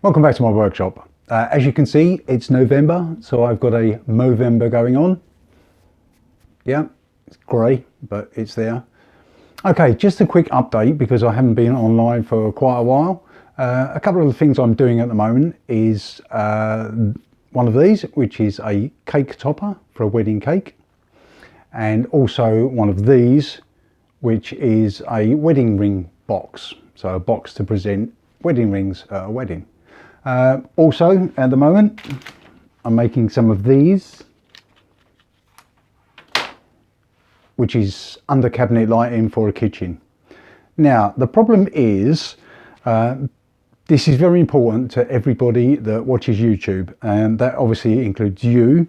Welcome back to my workshop. As you can see, it's November, so I've got a Movember going on. Yeah, it's grey, but it's there. Okay, just a quick update because I haven't been online for quite a while. A couple of the things I'm doing at the moment is one of these, which is a cake topper for a wedding cake, and also one of these, which is a wedding ring box. So a box to present wedding rings at a wedding. Also, at the moment, I'm making some of these, which is under cabinet lighting for a kitchen. Now, the problem is, this is very important to everybody that watches YouTube, and that obviously includes you,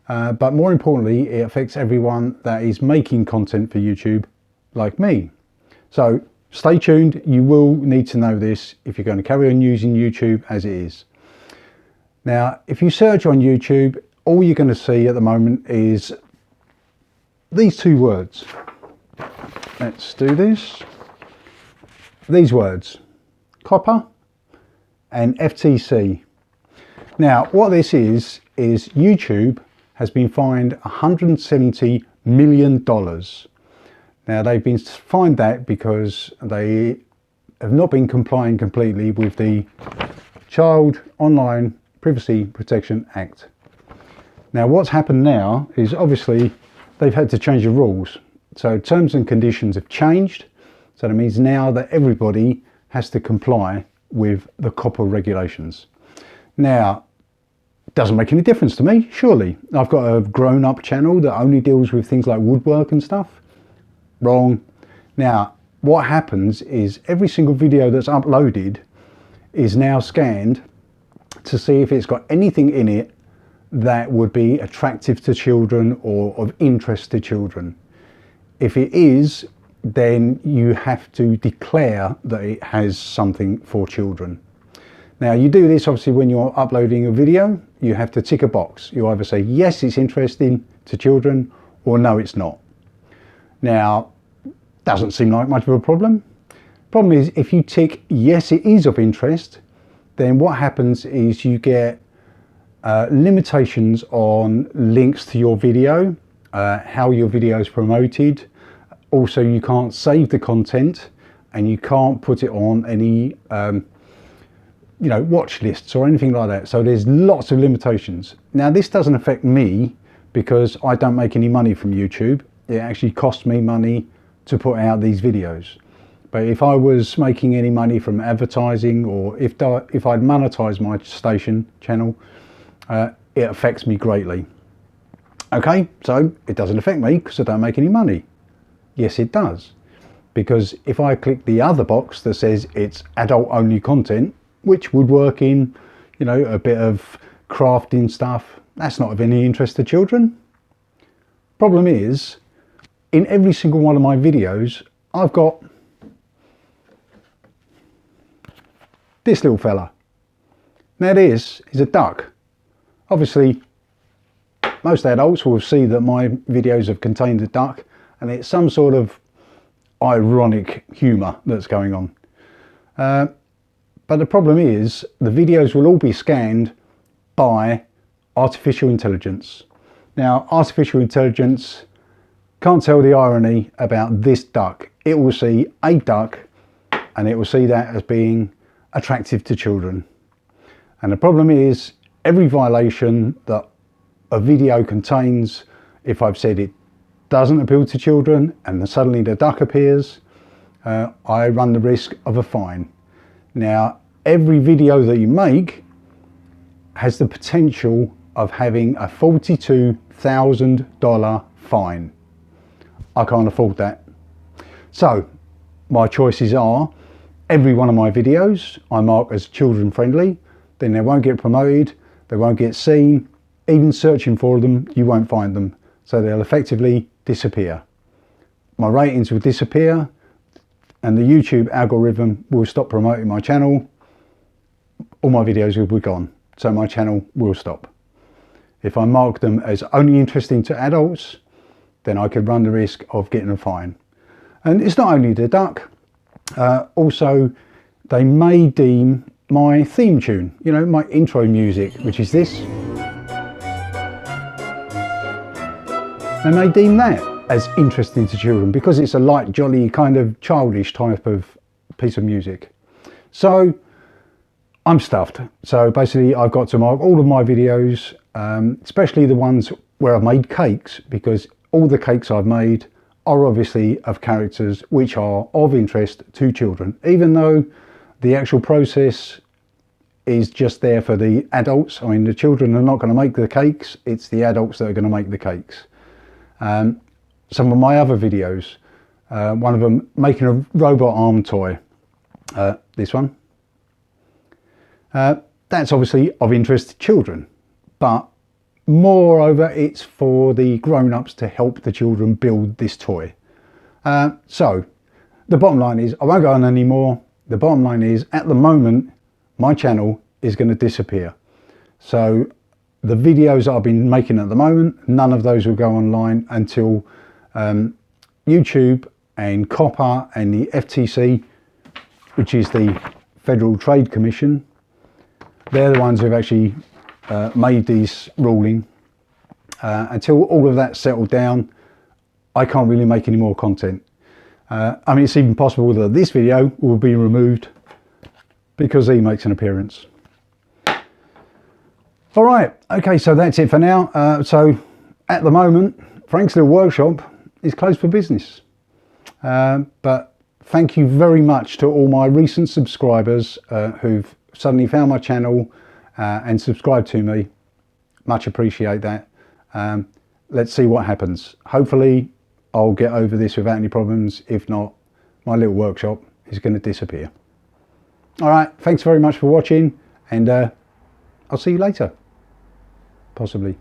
but more importantly, it affects everyone that is making content for YouTube, like me. So, stay tuned, you will need to know this if you're going to carry on using YouTube as it is. Now, if you search on YouTube, all you're going to see at the moment is these two words. Let's do this. These words, copper and FTC. Now, what this is YouTube has been fined $170 million. Now, they've been fined that because they have not been complying completely with the Child Online Privacy Protection Act. Now, what's happened now is obviously they've had to change the rules. So terms and conditions have changed. So that means now that everybody has to comply with the COPPA regulations. Now, doesn't make any difference to me, surely. I've got a grown-up channel that only deals with things like woodwork and stuff. Wrong. Now, what happens is every single video that's uploaded is now scanned to see if it's got anything in it that would be attractive to children or of interest to children. If it is, then you have to declare that it has something for children. Now, you do this obviously when you're uploading a video. You have to tick a box. You either say yes, it's interesting to children, or no, it's not. Now, doesn't seem like much of a problem. Problem is, if you tick yes, it is of interest, then what happens is you get limitations on links to your video, how your video is promoted. Also, you can't save the content and you can't put it on any watch lists or anything like that. So there's lots of limitations. Now, this doesn't affect me because I don't make any money from YouTube. It actually costs me money to put out these videos. But if I was making any money from advertising, or if I'd monetize my channel, it affects me greatly. Okay, so it doesn't affect me because I don't make any money. Yes, it does. Because if I click the other box that says it's adult only content, which woodworking, a bit of crafting stuff, that's not of any interest to children. Problem is, in every single one of my videos, I've got this little fella. Now this is a duck. Obviously, most adults will see that my videos have contained a duck, and it's some sort of ironic humour that's going on. But the problem is, the videos will all be scanned by artificial intelligence. Now, artificial intelligence can't tell the irony about this duck. It will see a duck and it will see that as being attractive to children. And the problem is, every violation that a video contains, if I've said it doesn't appeal to children and then suddenly the duck appears, I run the risk of a fine. Now, every video that you make has the potential of having a $42,000 fine. I can't afford that. So my choices are, every one of my videos I mark as children friendly, then they won't get promoted, they won't get seen, even searching for them, you won't find them. So they'll effectively disappear. My ratings will disappear and the YouTube algorithm will stop promoting my channel. All my videos will be gone, so my channel will stop. If I mark them as only interesting to adults, then I could run the risk of getting a fine. And it's not only the duck, also they may deem my theme tune, you know, my intro music, which is this. And they deem that as interesting to children because it's a light, jolly, kind of childish type of piece of music. So I'm stuffed. So basically I've got to mark all of my videos, especially the ones where I've made cakes, because all the cakes I've made are obviously of characters which are of interest to children, even though the actual process is just there for the adults. I mean, the children are not going to make the cakes, it's the adults that are going to make the cakes. Some of my other videos, one of them making a robot arm toy, this one, that's obviously of interest to children, but moreover it's for the grown-ups to help the children build this toy. So the bottom line is, I won't go on anymore. The bottom line is, at the moment my channel is going to disappear. So the videos that I've been making at the moment, none of those will go online until YouTube and COPPA and the FTC, which is the Federal Trade Commission, they're the ones who've actually made these ruling. Until all of that settled down, I can't really make any more content. I mean, it's even possible that this video will be removed because he makes an appearance. All right, okay, so that's it for now. So at the moment, Frank's Little Workshop is closed for business. But thank you very much to all my recent subscribers who've suddenly found my channel and subscribed to me. Much appreciate that. Let's see what happens. Hopefully I'll get over this without any problems. If not, my little workshop is going to disappear. All right, thanks very much for watching, and I'll see you later. Possibly.